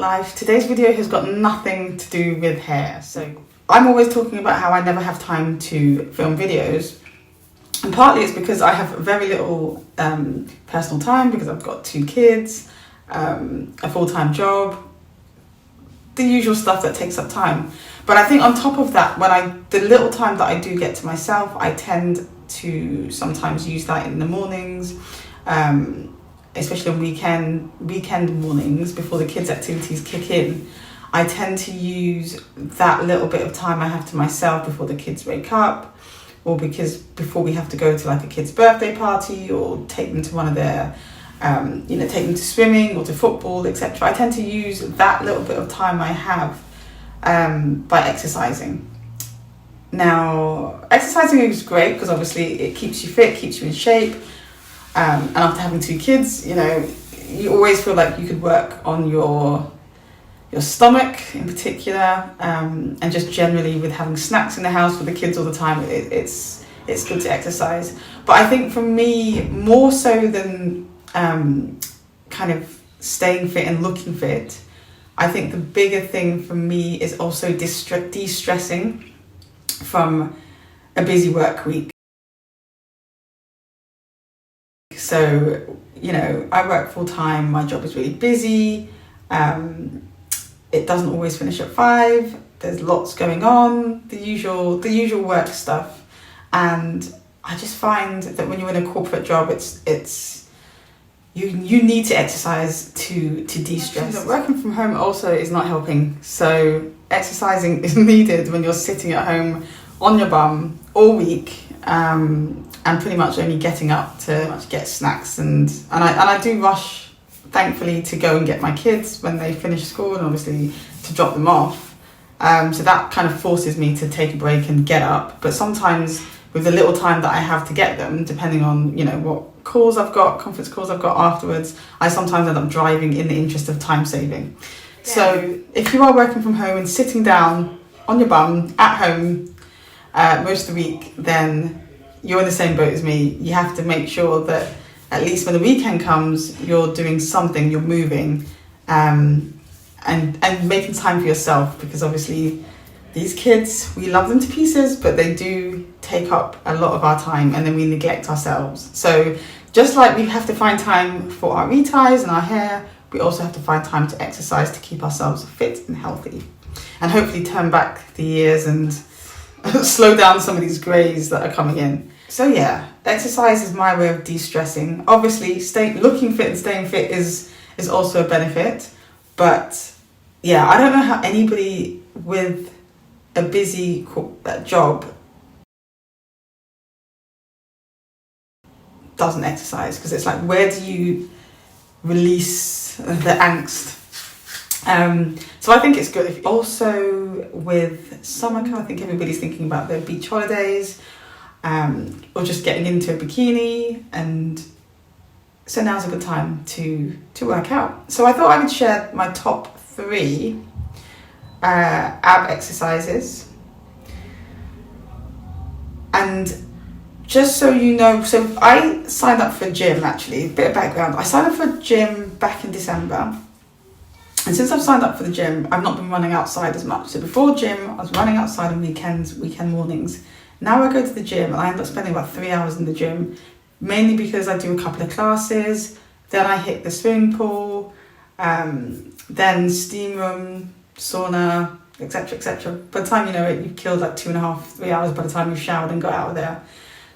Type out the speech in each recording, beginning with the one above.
life. Today's video has got nothing to do with hair. So I'm always talking about how I never have time to film videos. And partly it's because I have very little personal time because I've got 2 kids, a full-time job, the usual stuff that takes up time. But I think on top of that, the little time that I do get to myself, I tend to sometimes use that in the mornings, especially on weekend mornings before the kids' activities kick in. I tend to use that little bit of time I have to myself before the kids wake up, or before we have to go to like a kid's birthday party or take them to one of their, take them to swimming or to football, etc. I tend to use that little bit of time I have by exercising. Now, exercising is great because obviously it keeps you fit, keeps you in shape. And after having 2 kids, you always feel like you could work on your stomach in particular, and just generally with having snacks in the house for the kids all the time, it's good to exercise. But I think for me, more so than kind of staying fit and looking fit, I think the bigger thing for me is also de-stressing from a busy work week. So, I work full time, my job is really busy, it doesn't always finish at 5, there's lots going on, the usual work stuff. And I just find that when you're in a corporate job, you need to exercise to de-stress. Working from home also is not helping. So exercising is needed when you're sitting at home on your bum all week, and pretty much only getting up to get snacks. And I do rush, thankfully, to go and get my kids when they finish school, and obviously to drop them off. So that kind of forces me to take a break and get up. But sometimes with the little time that I have to get them, depending on, what calls I've got, conference calls I've got afterwards, I sometimes end up driving in the interest of time saving. Yeah. So if you are working from home and sitting down on your bum at home most of the week, then you're in the same boat as me. You have to make sure that at least when the weekend comes, you're doing something, you're moving, and making time for yourself, because obviously these kids, we love them to pieces, but they do take up a lot of our time, and then we neglect ourselves. So just like we have to find time for our reties and our hair, we also have to find time to exercise to keep ourselves fit and healthy, and hopefully turn back the years and slow down some of these greys that are coming in. So yeah, exercise is my way of de-stressing. Obviously, looking fit and staying fit is also a benefit, but yeah, I don't know how anybody with a busy job doesn't exercise, because it's like, where do you release the angst? So I think it's good. Also with summer, I think everybody's thinking about their beach holidays, or just getting into a bikini, and so now's a good time to work out. So I thought I would share my top 3 ab exercises. And just so you know, so I signed up for a gym, actually, a bit of background. I signed up for a gym back in December. And since I've signed up for the gym, I've not been running outside as much. So before gym, I was running outside on weekends, weekend mornings. Now I go to the gym and I end up spending about 3 hours in the gym, mainly because I do a couple of classes, then I hit the swimming pool, then steam room, sauna, etc, etc. By the time you know it, you've killed like 2.5, 3 hours by the time you've showered and got out of there.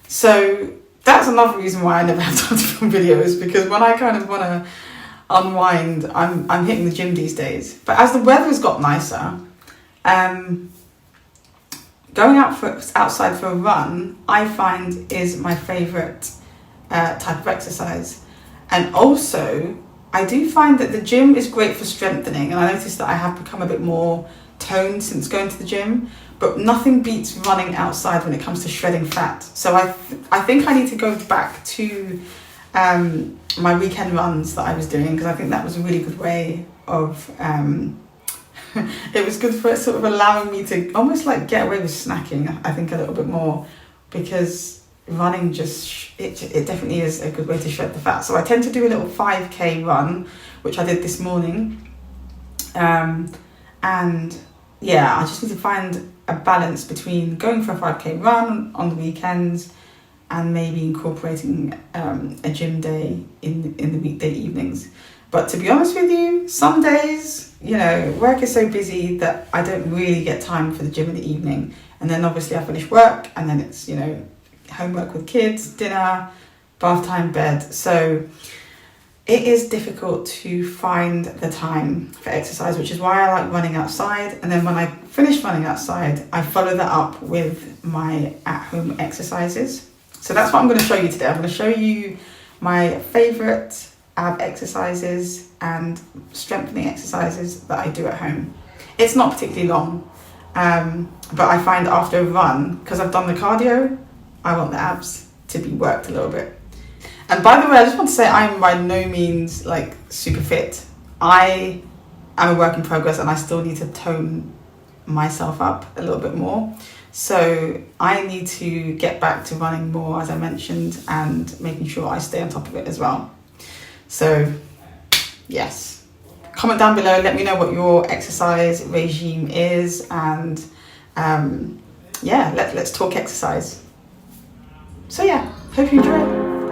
So that's another reason why I never have time to film videos, because when I kind of want to unwind, I'm hitting the gym these days. But as the weather's got nicer, going outside for a run, I find, is my favourite type of exercise. And also, I do find that the gym is great for strengthening, and I noticed that I have become a bit more toned since going to the gym, but nothing beats running outside when it comes to shredding fat. So I think I need to go back to my weekend runs that I was doing, because I think that was a really good way of it was good for sort of allowing me to almost like get away with snacking, I think, a little bit more, because running it definitely is a good way to shred the fat. So I tend to do a little 5k run, which I did this morning, And yeah, I just need to find a balance between going for a 5k run on the weekends and maybe incorporating a gym day in the weekday evenings. But to be honest with you, some days, you know, work is so busy that I don't really get time for the gym in the evening. And then obviously I finish work and then it's, you know, homework with kids, dinner, bath time, bed. So it is difficult to find the time for exercise, which is why I like running outside. And then when I finish running outside, I follow that up with my at-home exercises. So that's what I'm going to show you today. I'm going to show you my favourite ab exercises and strengthening exercises that I do at home. It's not particularly long, but I find after a run, because I've done the cardio, I want the abs to be worked a little bit. And by the way, I just want to say I'm by no means like super fit. I am a work in progress and I still need to tone myself up a little bit more. So I need to get back to running more, as I mentioned, and making sure I stay on top of it as well. So yes, comment down below, let me know what your exercise regime is, and yeah, let's talk exercise. So yeah, hope you enjoy.